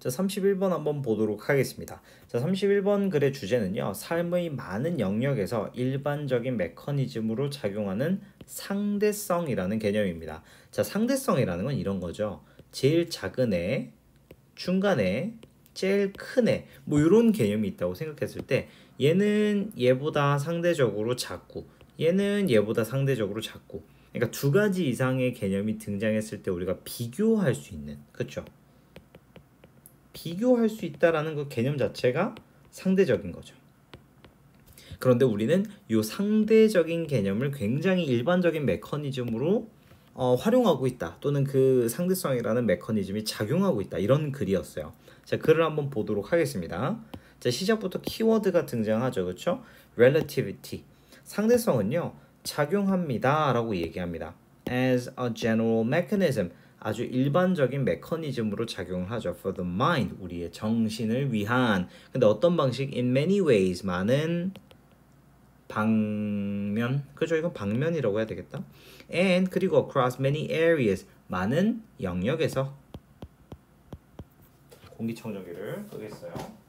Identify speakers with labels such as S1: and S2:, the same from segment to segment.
S1: 자, 31번 한번 보도록 하겠습니다. 자, 31번 글의 주제는요. 삶의 많은 영역에서 일반적인 메커니즘으로 작용하는 상대성이라는 개념입니다. 자, 상대성이라는 건 이런 거죠. 제일 작은 애, 중간 애, 제일 큰 애, 뭐 이런 개념이 있다고 생각했을 때 얘는 얘보다 상대적으로 작고 얘는 얘보다 상대적으로 작고, 그러니까 두 가지 이상의 개념이 등장했을 때 우리가 비교할 수 있는, 그렇죠? 비교할 수 있다라는 그 개념 자체가 상대적인 거죠. 그런데 우리는 이 상대적인 개념을 굉장히 일반적인 메커니즘으로 활용하고 있다, 또는 그 상대성이라는 메커니즘이 작용하고 있다, 이런 글이었어요. 자, 글을 한번 보도록 하겠습니다. 자, 시작부터 키워드가 등장하죠, 그렇죠? relativity, 상대성은요 작용합니다 라고 얘기합니다. as a general mechanism, 아주 일반적인 메커니즘으로 작용을 하죠. for the mind, 우리의 정신을 위한. 근데 어떤 방식? in many ways, 많은 방면, 그죠? 이건 방면이라고 해야 되겠다. and, 그리고 across many areas, 많은 영역에서. 공기청정기를 끄겠어요.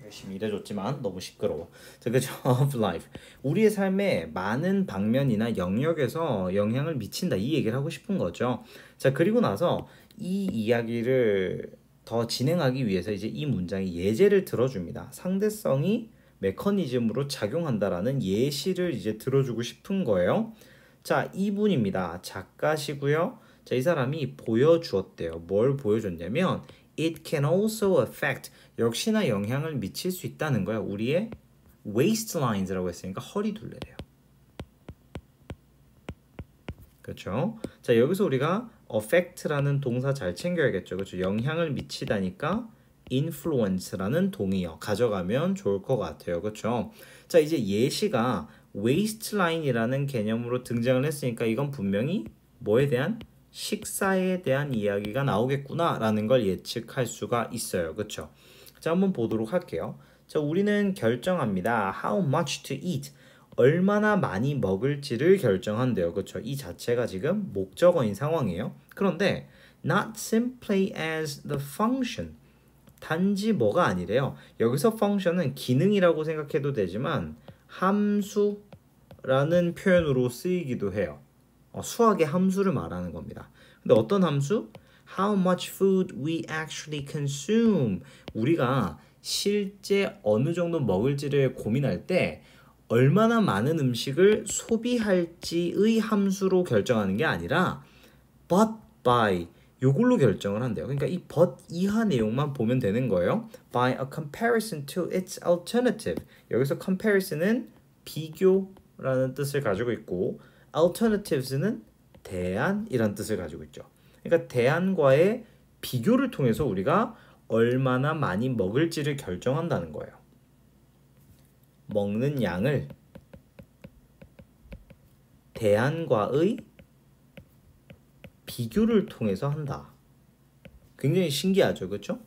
S1: 열심히 일해줬지만 너무 시끄러워. 자, 그죠? of life, 우리의 삶에 많은 방면이나 영역에서 영향을 미친다, 이 얘기를 하고 싶은 거죠. 자, 그리고 나서 이 이야기를 더 진행하기 위해서 이제 이 문장의 예제를 들어줍니다. 상대성이 메커니즘으로 작용한다라는 예시를 이제 들어주고 싶은 거예요. 자, 이분입니다. 작가시고요. 자, 이 사람이 보여주었대요. 뭘 보여줬냐면 it can also affect, 역시나 영향을 미칠 수 있다는 거야. 우리의 waistlines라고 했으니까 허리 둘레래요. 그렇죠? 자, 여기서 우리가 affect라는 동사 잘 챙겨야겠죠. 그렇죠? 영향을 미치다니까 influence라는 동의어 가져가면 좋을 것 같아요. 그렇죠? 자, 이제 예시가 waistline이라는 개념으로 등장을 했으니까 이건 분명히 뭐에 대한, 식사에 대한 이야기가 나오겠구나 라는 걸 예측할 수가 있어요. 그렇죠? 자, 한번 보도록 할게요. 자, 우리는 결정합니다. how much to eat, 얼마나 많이 먹을지를 결정한대요. 그렇죠? 이 자체가 지금 목적어인 상황이에요. 그런데 not simply as the function, 단지 뭐가 아니래요. 여기서 function은 기능이라고 생각해도 되지만 함수라는 표현으로 쓰이기도 해요. 수학의 함수를 말하는 겁니다. 근데 어떤 함수? How much food we actually consume, 우리가 실제 어느 정도 먹을지를 고민할 때 얼마나 많은 음식을 소비할지의 함수로 결정하는 게 아니라 but by, 요걸로 결정을 한대요. 그러니까 이 but 이하 내용만 보면 되는 거예요. by a comparison to its alternative, 여기서 comparison은 비교라는 뜻을 가지고 있고 alternatives는 대안이란 뜻을 가지고 있죠. 그러니까 대안과의 비교를 통해서 우리가 얼마나 많이 먹을지를 결정한다는 거예요. 먹는 양을 대안과의 비교를 통해서 한다. 굉장히 신기하죠, 그렇죠?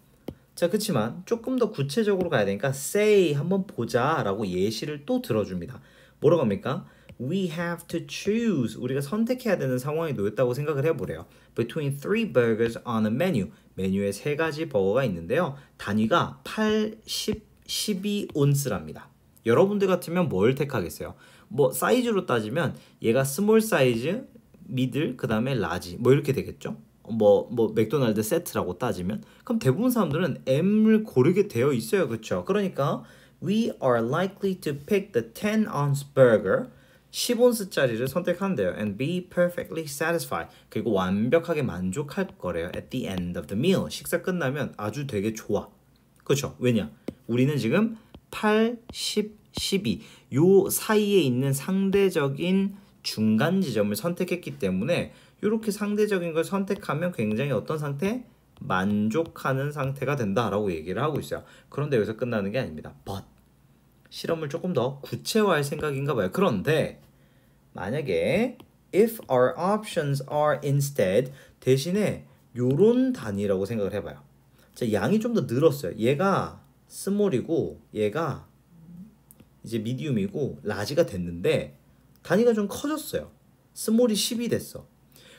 S1: 자, 그렇지만 조금 더 구체적으로 가야 되니까 say, 한번 보자 라고 예시를 또 들어줍니다. 뭐라고 합니까? We have to choose, 우리가 선택해야 되는 상황이 놓였다고 생각을 해보래요. Between three burgers on a menu, 메뉴에 세 가지 버거가 있는데요. 단위가 8, 10, 12온스랍니다. 여러분들 같으면 뭘 택하겠어요? 뭐 사이즈로 따지면 얘가 스몰 사이즈, 미들, 그 다음에 라지, 뭐 이렇게 되겠죠? 뭐 맥도날드 세트라고 따지면, 그럼 대부분 사람들은 M을 고르게 되어 있어요. 그렇죠? 그러니까 we are likely to pick the 10-ounce burger, 10온스짜리를 선택한대요. and be perfectly satisfied, 그리고 완벽하게 만족할 거래요. at the end of the meal, 식사 끝나면 아주 되게 좋아. 그렇죠? 왜냐? 우리는 지금 8, 10, 12 요 사이에 있는 상대적인 중간 지점을 선택했기 때문에 이렇게 상대적인 걸 선택하면 굉장히 어떤 상태? 만족하는 상태가 된다라고 얘기를 하고 있어요. 그런데 여기서 끝나는 게 아닙니다. but 실험을 조금 더 구체화할 생각인가 봐요. 그런데 만약에 if our options are instead, 대신에 요런 단위라고 생각을 해봐요. 자, 양이 좀 더 늘었어요. 얘가 스몰이고 얘가 이제 미디움이고 라지가 됐는데 단위가 좀 커졌어요. 스몰이 10이 됐어.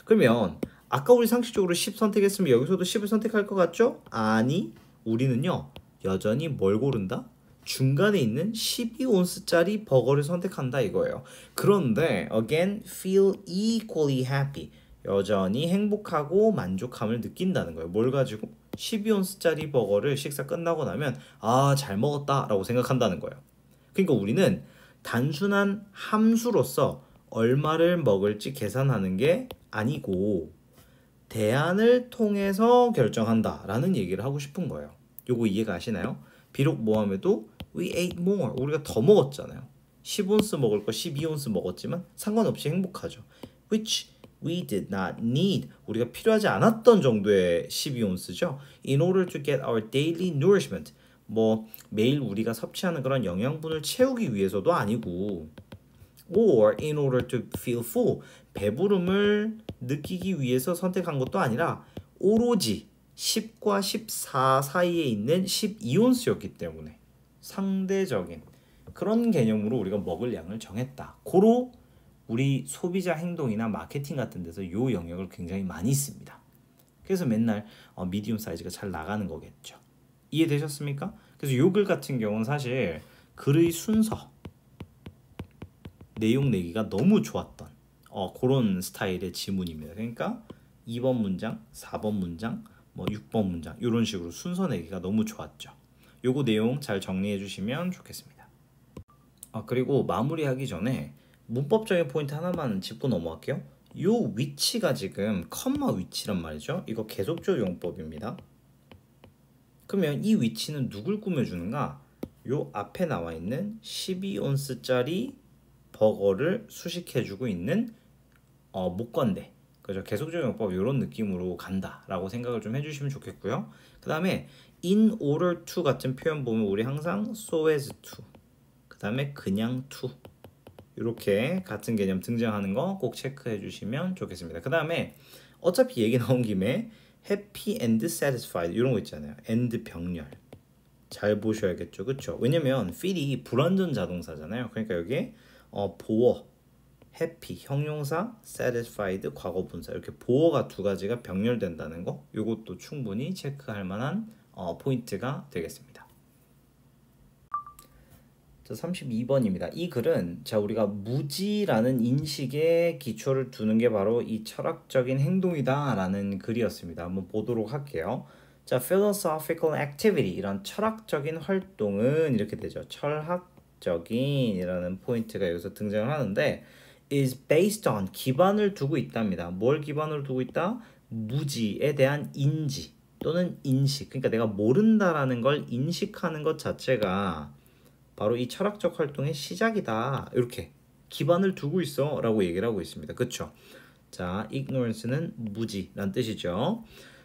S1: 그러면 아까 우리 상식적으로 10 선택했으면 여기서도 10을 선택할 것 같죠? 아니, 우리는요 여전히 뭘 고른다? 중간에 있는 12온스짜리 버거를 선택한다 이거예요. 그런데 again feel equally happy. 여전히 행복하고 만족함을 느낀다는 거예요. 뭘 가지고? 12온스짜리 버거를 식사 끝나고 나면 아, 잘 먹었다 라고 생각한다는 거예요. 그러니까 우리는 단순한 함수로서 얼마를 먹을지 계산하는 게 아니고 대안을 통해서 결정한다 라는 얘기를 하고 싶은 거예요. 요거 이해가 가시나요? 비록 모함에도 we ate more, 우리가 더 먹었잖아요. 10온스 먹을 거 12온스 먹었지만 상관없이 행복하죠. which we did not need, 우리가 필요하지 않았던 정도의 12온스죠. in order to get our daily nourishment, 뭐 매일 우리가 섭취하는 그런 영양분을 채우기 위해서도 아니고 or in order to feel full, 배부름을 느끼기 위해서 선택한 것도 아니라 오로지 10과 14 사이에 있는 12온스였기 때문에 상대적인 그런 개념으로 우리가 먹을 양을 정했다. 고로 우리 소비자 행동이나 마케팅 같은 데서 요 영역을 굉장히 많이 씁니다. 그래서 맨날 미디움 사이즈가 잘 나가는 거겠죠. 이해되셨습니까? 그래서 요 글 같은 경우는 사실 글의 순서, 내용 내기가 너무 좋았던 그런 스타일의 지문입니다. 그러니까 2번 문장, 4번 문장, 뭐 6번 문장 이런 식으로 순서 내기가 너무 좋았죠. 요거 내용 잘 정리해 주시면 좋겠습니다. 그리고 마무리하기 전에 문법적인 포인트 하나만 짚고 넘어갈게요. 요 위치가 지금 컴마 위치란 말이죠. 이거 계속적 용법입니다. 그러면 이 위치는 누굴 꾸며주는가? 요 앞에 나와 있는 12온스짜리 버거를 수식해주고 있는 목건대, 그죠? 계속적 용법 이런 느낌으로 간다라고 생각을 좀 해주시면 좋겠고요. 그 다음에 in order to 같은 표현 보면 우리 항상 so as to, 그 다음에 그냥 to 이렇게 같은 개념 등장하는 거 꼭 체크해 주시면 좋겠습니다. 그 다음에 어차피 얘기 나온 김에 happy and satisfied 이런 거 있잖아요. and 병렬 잘 보셔야겠죠, 그렇죠? 왜냐면 feel이 불완전 자동사잖아요. 그러니까 여기에 보어, happy 형용사, satisfied 과거분사 이렇게 보어가 두 가지가 병렬된다는 거, 이것도 충분히 체크할 만한 포인트가 되겠습니다. 자, 32번입니다. 이 글은 우리가 무지라는 인식에 기초를 두는 게 바로 이 철학적인 행동이다 라는 글이었습니다. 한번 보도록 할게요. 자, philosophical activity, 이런 철학적인 활동은 이렇게 되죠. 철학적인 이라는 포인트가 여기서 등장을 하는데 is based on, 기반을 두고 있답니다. 뭘 기반으로 두고 있다? 무지에 대한 인지 또는 인식, 그러니까 내가 모른다라는 걸 인식하는 것 자체가 바로 이 철학적 활동의 시작이다. 이렇게 기반을 두고 있어 라고 얘기를 하고 있습니다. 그쵸? 자, ignorance는 무지란 뜻이죠.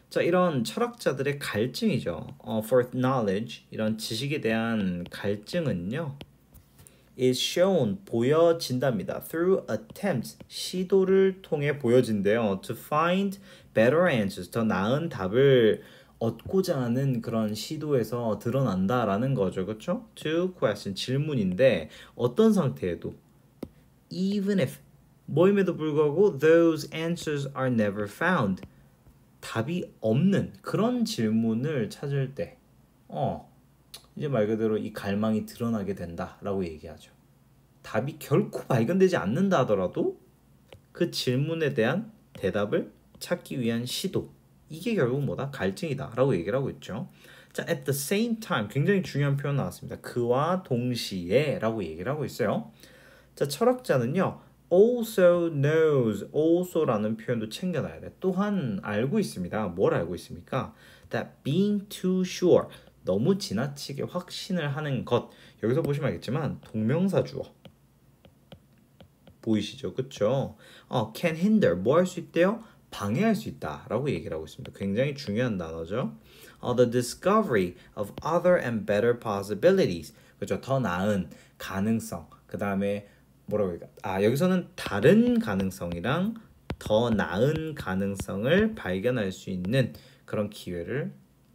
S1: 자, 이런 철학자들의 갈증이죠. for knowledge, 이런 지식에 대한 갈증은요, is shown, 보여진답니다. through attempts, 시도를 통해 보여진대요. to find better answers, 더 나은 답을 얻고자 하는 그런 시도에서 드러난다라는 거죠. 그렇죠? to question, 질문인데 어떤 상태에도 even if, 뭐임에도 불구하고 those answers are never found, 답이 없는 그런 질문을 찾을 때 이제 말 그대로 이 갈망이 드러나게 된다라고 얘기하죠. 답이 결코 발견되지 않는다 하더라도 그 질문에 대한 대답을 찾기 위한 시도, 이게 결국 뭐다? 갈증이다 라고 얘기를 하고 있죠. 자, at the same time, 굉장히 중요한 표현 나왔습니다. 그와 동시에 라고 얘기를 하고 있어요. 자, 철학자는요, also knows, also라는 표현도 챙겨놔야 돼. 또한 알고 있습니다. 뭘 알고 있습니까? that being too sure, 너무 지나치게 확신을 하는 것, 여기서 보시면 알겠지만 동명사 주어 보이시죠? 그쵸? can hinder, 뭐 할 수 있대요? 방해할 수 있다 라고 얘기를 하고 있습니다. 굉장히 중요한 단어죠. The discovery of other and better possibilities, 그렇죠? 더 나은 가능성, 그 다음에 뭐라고 할까? 여기서는 다른 가능성이랑 더 나은 가능성을 발견할 수 있는 그런 기회를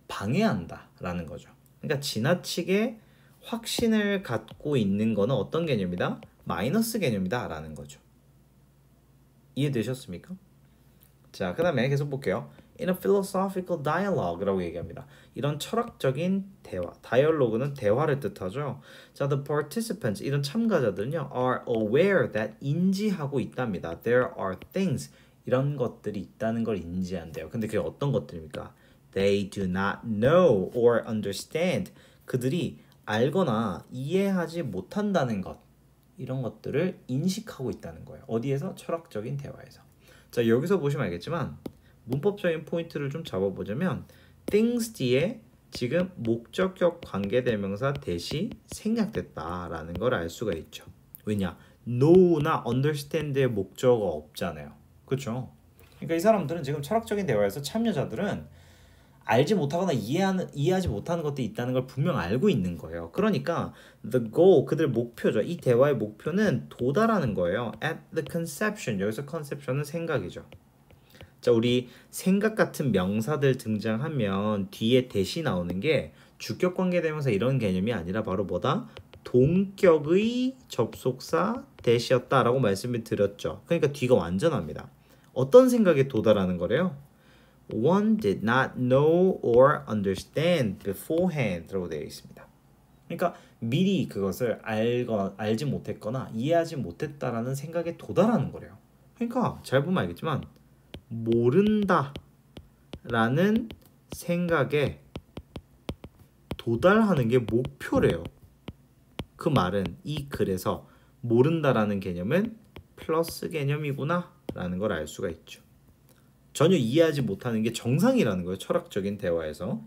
S1: 방해한다 라는 거죠. 그러니까 지나치게 확신을 갖고 있는 거는 어떤 개념이다? 마이너스 개념이다 라는 거죠. 이해되셨습니까? 자, 그 다음에 계속 볼게요. In a philosophical dialogue라고 얘기합니다. 이런 철학적인 대화, 다이얼로그는 대화를 뜻하죠. 자, the participants, 이런 참가자들은요, are aware that, 인지하고 있답니다. There are things, 이런 것들이 있다는 걸 인지한대요. 근데 그게 어떤 것들입니까? They do not know or understand. 그들이 알거나 이해하지 못한다는 것, 이런 것들을 인식하고 있다는 거예요. 어디에서? 철학적인 대화에서. 자, 여기서 보시면 알겠지만 문법적인 포인트를 좀 잡아보자면 things 뒤에 지금 목적격 관계대명사 대시 생략됐다라는 걸 알 수가 있죠. 왜냐? know나 understand의 목적어가 없잖아요. 그렇죠? 그러니까 이 사람들은 지금 철학적인 대화에서 참여자들은 알지 못하거나 이해하지 못하는 것들이 있다는 걸 분명 알고 있는 거예요. 그러니까 the goal, 그들 목표죠. 이 대화의 목표는 도달하는 거예요. At the conception, 여기서 conception은 생각이죠. 자, 우리 생각 같은 명사들 등장하면 뒤에 대시 나오는 게 주격 관계대명사 이런 개념이 아니라 바로 뭐다? 동격의 접속사 대시였다라고 말씀을 드렸죠. 그러니까 뒤가 완전합니다. 어떤 생각에 도달하는 거래요? One did not know or understand beforehand 라고 되어 있습니다. 그러니까 미리 그것을 알지 못했거나 이해하지 못했다라는 생각에 도달하는 거래요. 그러니까 잘 보면 알겠지만 모른다 라는 생각에 도달하는 게 목표래요. 그 말은 이 글에서 모른다라는 개념은 플러스 개념이구나 라는 걸 알 수가 있죠. 전혀 이해하지 못하는 게 정상이라는 거예요. 철학적인 대화에서.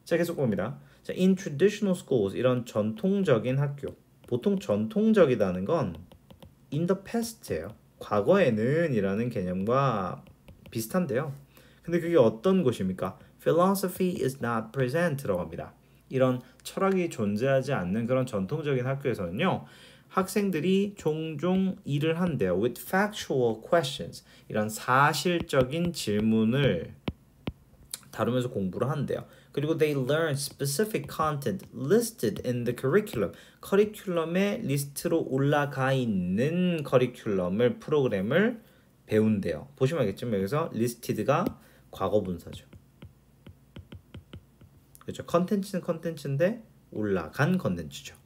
S1: 자, 계속 봅니다. 자, in traditional schools, 이런 전통적인 학교. 보통 전통적이라는 건 in the past예요. 과거에는 이라는 개념과 비슷한데요. 근데 그게 어떤 곳입니까? Philosophy is not present라고 합니다. 이런 철학이 존재하지 않는 그런 전통적인 학교에서는요. 학생들이 종종 일을 한대요. With factual questions. 이런 사실적인 질문을 다루면서 공부를 한대요. 그리고 they learn specific content listed in the curriculum. 커리큘럼에 리스트로 올라가 있는 커리큘럼을 프로그램을 배운대요. 보시면 알겠지만 여기서 listed가 과거분사죠. 그렇죠. 컨텐츠는 컨텐츠인데 올라간 컨텐츠죠.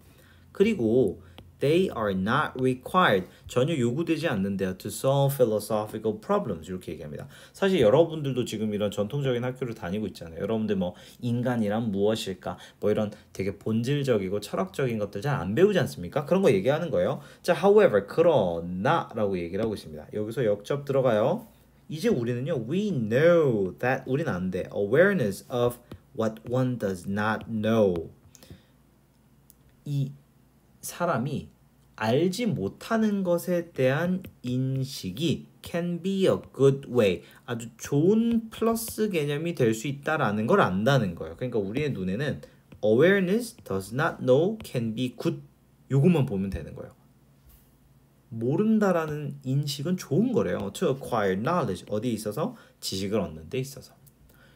S1: 그리고 they are not required. 전혀 요구되지 않는데요. To solve philosophical problems. 이렇게 얘기합니다. 사실 여러분들도 지금 이런 전통적인 학교를 다니고 있잖아요. 여러분들 뭐 인간이란 무엇일까? 뭐 이런 되게 본질적이고 철학적인 것들 잘 안 배우지 않습니까? 그런 거 얘기하는 거예요. 자, however, 그러나 라고 얘기를 하고 있습니다. 여기서 역접 들어가요. 이제 우리는요. We know that. 우리는 안 돼. Awareness of what one does not know. 이 사람이 알지 못하는 것에 대한 인식이 can be a good way. 아주 좋은 플러스 개념이 될 수 있다라는 걸 안다는 거예요. 그러니까 우리의 눈에는 awareness does not know can be good. 요것만 보면 되는 거예요. 모른다라는 인식은 좋은 거래요. To acquire knowledge. 어디에 있어서? 지식을 얻는 데 있어서.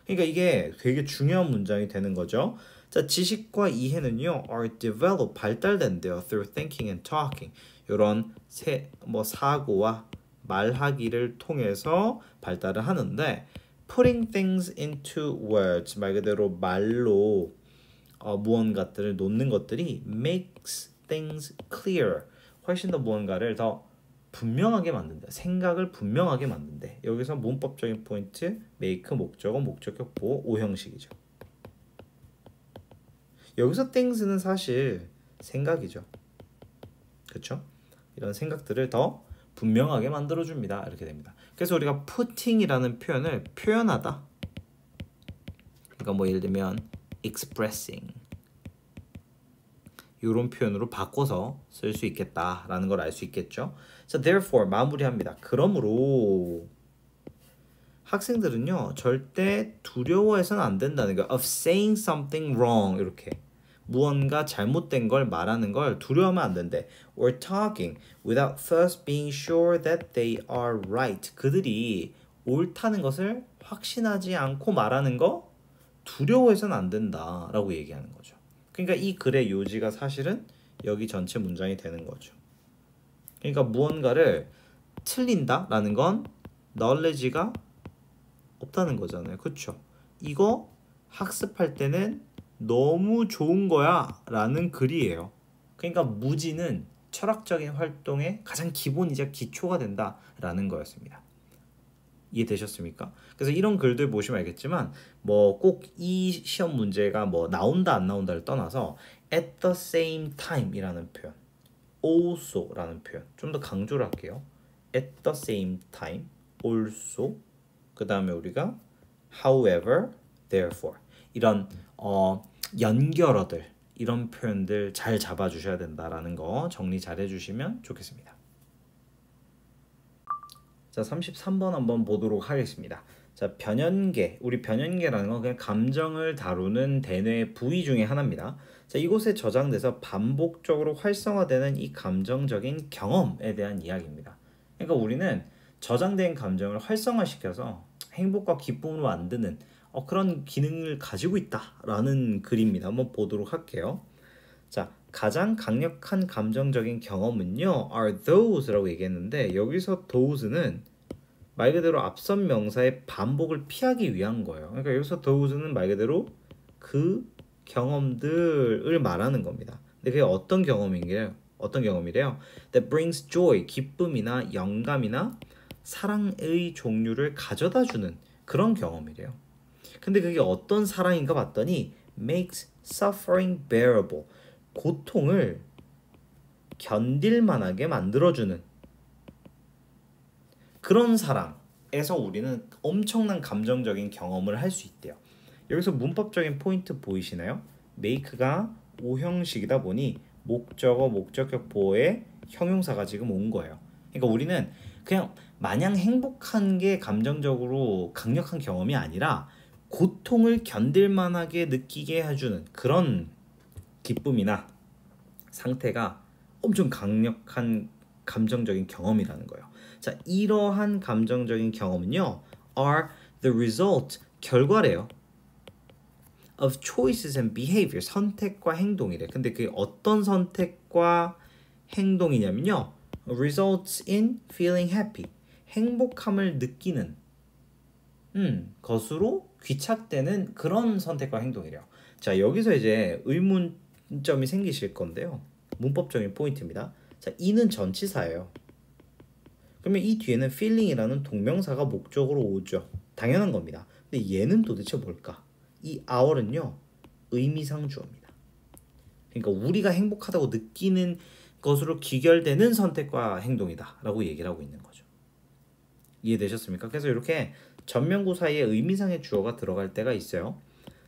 S1: 그러니까 이게 되게 중요한 문장이 되는 거죠. 자, 지식과 이해는요, are developed, 발달된대요. Through thinking and talking. 이런 사고와 말하기를 통해서 발달을 하는데, putting things into words, 말 그대로 말로 무언가들을 놓는 것들이 makes things clear. 훨씬 더 무언가를 더 분명하게 만든다. 생각을 분명하게 만든대. 여기서 문법적인 포인트, make, 목적어, 목적격, 보호, 오형식이죠. 여기서 things는 사실 생각이죠. 그렇죠? 이런 생각들을 더 분명하게 만들어줍니다. 이렇게 됩니다. 그래서 우리가 putting이라는 표현을 표현하다. 그러니까 뭐 예를 들면 expressing 이런 표현으로 바꿔서 쓸 수 있겠다라는 걸 알 수 있겠죠. 자, therefore 마무리합니다. 그러므로 학생들은요 절대 두려워해서는 안 된다는 거예요. Of saying something wrong 이렇게 무언가 잘못된 걸 말하는 걸 두려워하면 안 된대. Or talking without first being sure that they are right. 그들이 옳다는 것을 확신하지 않고 말하는 거 두려워해서는 안 된다라고 얘기하는 거죠. 그러니까 이 글의 요지가 사실은 여기 전체 문장이 되는 거죠. 그러니까 무언가를 틀린다라는 건 knowledge가 없다는 거잖아요. 그쵸? 이거 학습할 때는 너무 좋은 거야 라는 글이에요. 그러니까 무지는 철학적인 활동의 가장 기본이자 기초가 된다라는 거였습니다. 이해되셨습니까? 그래서 이런 글들 보시면 알겠지만 뭐 꼭 이 시험 문제가 뭐 나온다 안 나온다를 떠나서 at the same time 이라는 표현, also 라는 표현 좀 더 강조를 할게요. at the same time, also, 그 다음에 우리가 however, therefore 이런 연결어들 이런 표현들 잘 잡아주셔야 된다라는 거 정리 잘 해주시면 좋겠습니다. 자, 33번 한번 보도록 하겠습니다. 자, 변연계. 우리 변연계라는 건 그냥 감정을 다루는 대뇌 부위 중에 하나입니다. 자, 이곳에 저장돼서 반복적으로 활성화되는 이 감정적인 경험에 대한 이야기입니다. 그러니까 우리는 저장된 감정을 활성화시켜서 행복과 기쁨으로 만드는 그런 기능을 가지고 있다라는 글입니다. 한번 보도록 할게요. 자, 가장 강력한 감정적인 경험은요 are those라고 얘기했는데 여기서 those는 말 그대로 앞선 명사의 반복을 피하기 위한 거예요. 그러니까 여기서 those는 말 그대로 그 경험들을 말하는 겁니다. 근데 그게 어떤 경험이래요? 어떤 경험이래요? That brings joy, 기쁨이나 영감이나 사랑의 종류를 가져다 주는 그런 경험이래요. 근데 그게 어떤 사랑인가 봤더니 makes suffering bearable, 고통을 견딜만하게 만들어주는 그런 사랑에서 우리는 엄청난 감정적인 경험을 할 수 있대요. 여기서 문법적인 포인트 보이시나요? make가 오형식이다 보니 목적어, 목적격 보어의 형용사가 지금 온 거예요. 그러니까 우리는 그냥 마냥 행복한 게 감정적으로 강력한 경험이 아니라 고통을 견딜만하게 느끼게 해주는 그런 기쁨이나 상태가 엄청 강력한 감정적인 경험이라는 거예요. 자, 이러한 감정적인 경험은요 are the result, 결과래요. of choices and behavior, 선택과 행동이래. 근데 그게 어떤 선택과 행동이냐면요 results in feeling happy, 행복함을 느끼는 것으로 귀착되는 그런 선택과 행동이래요. 자, 여기서 이제 의문점이 생기실 건데요. 문법적인 포인트입니다. 자, 이는 전치사예요. 그러면 이 뒤에는 feeling이라는 동명사가 목적으로 오죠. 당연한 겁니다. 근데 얘는 도대체 뭘까? 이 our은요 의미상 주어입니다. 그러니까 우리가 행복하다고 느끼는 것으로 귀결되는 선택과 행동이다 라고 얘기를 하고 있는 거죠. 이해되셨습니까? 그래서 이렇게 전면구 사이에 의미상의 주어가 들어갈 때가 있어요.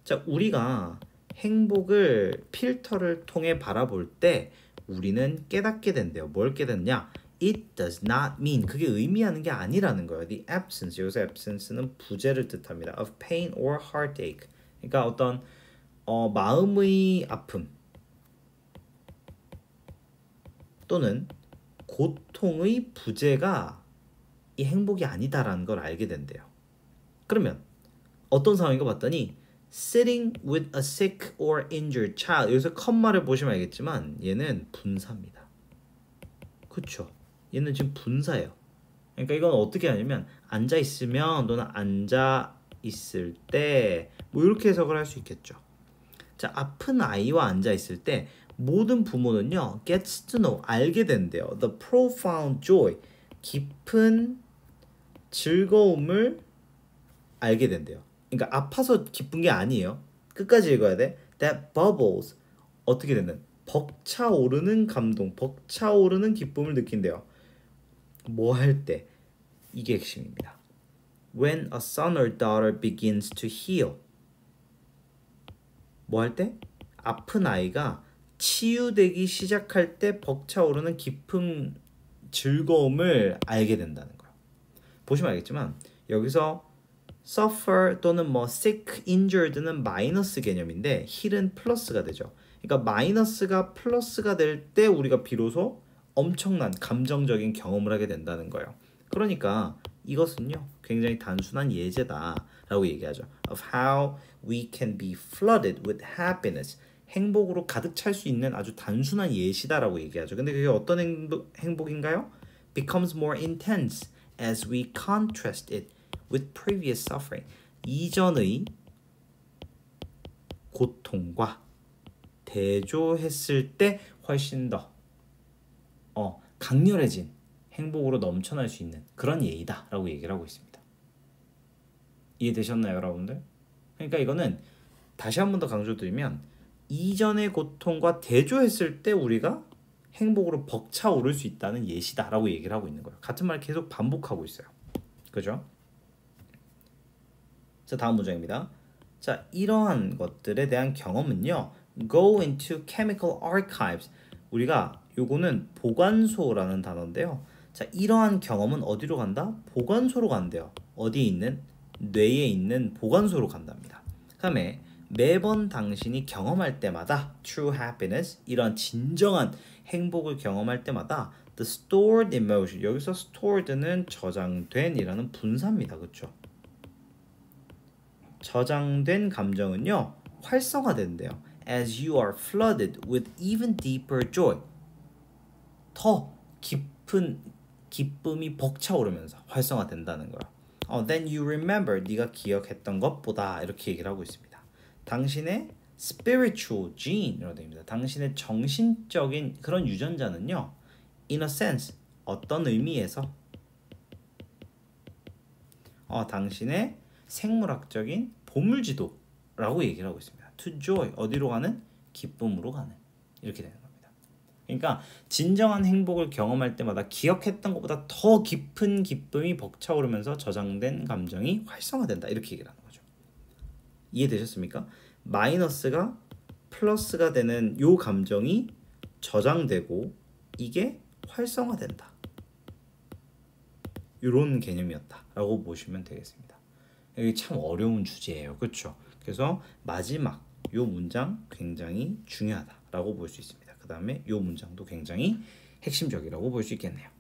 S1: 자, 우리가 행복을 필터를 통해 바라볼 때 우리는 깨닫게 된대요. 뭘 깨닫냐? It does not mean, 그게 의미하는 게 아니라는 거예요. The absence, 여기서 absence는 부재를 뜻합니다. Of pain or heartache, 그러니까 어떤 마음의 아픔 또는 고통의 부재가 이 행복이 아니다라는 걸 알게 된대요. 그러면 어떤 상황인가 봤더니 sitting with a sick or injured child, 여기서 컴마를 보시면 알겠지만 얘는 분사입니다. 그쵸? 얘는 지금 분사예요. 그러니까 이건 어떻게 하냐면 앉아 있으면 또는 앉아 있을 때 뭐 이렇게 해석을 할 수 있겠죠. 자, 아픈 아이와 앉아 있을 때 모든 부모는요 gets to know, 알게 된대요. The profound joy, 깊은 즐거움을 알게 된대요. 그러니까 아파서 기쁜 게 아니에요. 끝까지 읽어야 돼. That bubbles, 어떻게 되는? 벅차오르는 감동, 벅차오르는 기쁨을 느낀대요. 뭐 할 때? 이게 핵심입니다. When a son or daughter begins to heal. 뭐 할 때? 아픈 아이가 치유되기 시작할 때 벅차오르는 깊은 즐거움을 알게 된다는 거예요. 보시면 알겠지만 여기서 suffer 또는 뭐 sick, injured는 마이너스 개념인데 heal은 플러스가 되죠. 그러니까 마이너스가 플러스가 될 때 우리가 비로소 엄청난 감정적인 경험을 하게 된다는 거예요. 그러니까 이것은요 굉장히 단순한 예제다라고 얘기하죠. Of how we can be flooded with happiness, 행복으로 가득 찰 수 있는 아주 단순한 예시다라고 얘기하죠. 근데 그게 어떤 행복인가요? Becomes more intense as we contrast it with previous suffering. 이전의 고통과 대조했을 때 훨씬 더 강렬해진 행복으로 넘쳐날 수 있는 그런 예이다 라고 얘기를 하고 있습니다. 이해되셨나요, 여러분들? 그러니까 이거는 다시 한 번 더 강조드리면 이전의 고통과 대조했을 때 우리가 행복으로 벅차오를 수 있다는 예시다 라고 얘기를 하고 있는 거예요. 같은 말 계속 반복하고 있어요. 그죠? 자, 다음 문장입니다. 자, 이러한 것들에 대한 경험은요, go into chemical archives. 우리가 요거는 보관소라는 단어인데요. 자, 이러한 경험은 어디로 간다? 보관소로 간대요. 어디에 있는? 뇌에 있는 보관소로 간답니다. 그다음에 매번 당신이 경험할 때마다 true happiness, 이런 진정한 행복을 경험할 때마다 the stored emotion, 여기서 stored는 저장된 이라는 분사입니다. 그렇죠? 저장된 감정은요, 활성화된대요. As you are flooded with even deeper joy. 더 깊은 기쁨이 벅차오르면서 활성화된다는 거야. Then you remember, 네가 기억했던 것보다, 이렇게 얘기를 하고 있습니다. 당신의 spiritual gene이라고 됩니다. 당신의 정신적인 그런 유전자는요, in a sense, 어떤 의미에서 당신의 생물학적인 보물지도라고 얘기를 하고 있습니다. To joy, 어디로 가는? 기쁨으로 가는, 이렇게 되는 겁니다. 그러니까 진정한 행복을 경험할 때마다 기억했던 것보다 더 깊은 기쁨이 벅차오르면서 저장된 감정이 활성화된다, 이렇게 얘기를 하는 거죠. 이해되셨습니까? 마이너스가 플러스가 되는 요 감정이 저장되고 이게 활성화된다, 이런 개념이었다라고 보시면 되겠습니다. 이게 참 어려운 주제예요, 그렇죠? 그래서 마지막 요 문장 굉장히 중요하다라고 볼 수 있습니다. 그 다음에 요 문장도 굉장히 핵심적이라고 볼 수 있겠네요.